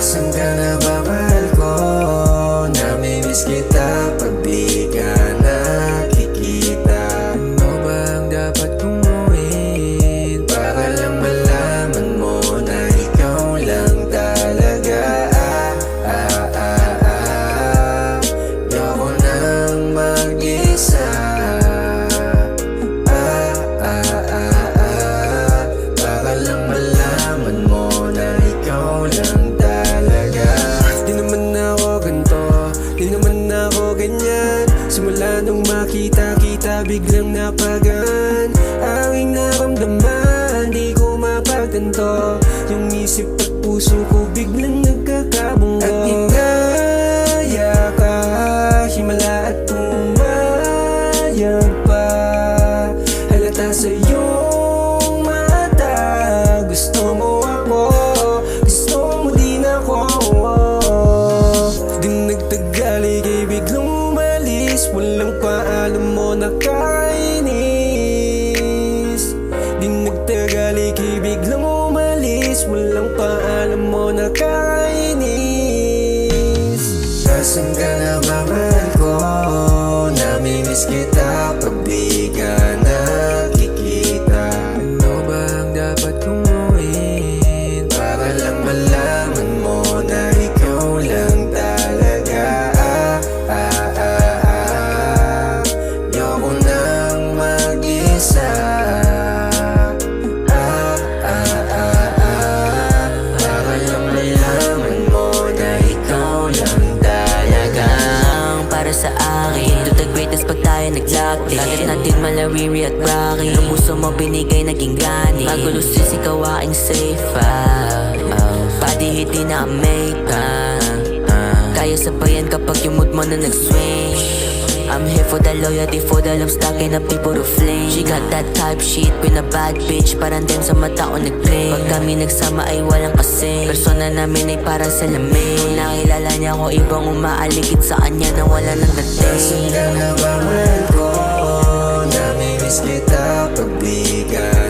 Nasaan ka na ba, mahal ko? Namimiss kita pag di ka nakikita. Ano ba ang dapat kong gawin para lang malaman mo na ikaw lang talaga? Ayoko nang mag-isa. Para lang malaman mo na ikaw lang talaga. Di naman ako ganito, di naman ako ganyan. Simula nung makita-kita biglang napagan. Aking naramdaman, di ko mapagtanto. Yung isip at puso ko biglang nagkakabunggo. At inaya ka, himala at pumayag pa. Halata sa iyong mata, gusto mo ako, gusto mo din ako. Di nagtagal, ika'y biglang umalis. Walang paalam mo nakainis. Di nagtagal, ika'y biglang umalis. Walang paalam mo nakainis. Nasaan ka na ba, mahal ko? Namimiss kita pag di ka nakikita. Ano ba ang dapat kong gawin para lang malaman mo na ikaw lang talaga? Ayoko nang mag-isa. Para lang malaman mo na ikaw lang talaga. Para sa akin, to the greatest pag tayo nag-locked in. Bakit natin malariri at bracket? Ang puso mo binigay naging gani. Magulo sis, ikaw aking safe. Body hit di na make kaya sabayan kapag yung mood mo na nag-swing. I'm here for the loyalty, for the love, stacking up people to flame. She got that type shit, with a bad bitch. Parang din sa mata ko nag-play. Pag kami nagsama ay walang kasing. Persona namin ay parang salamin. Nung nakilala niya ko, ibang umaaligid sa kanya na wala nang dating. Nasaan ka na ba, mahal ko? Namimiss kita pag di ka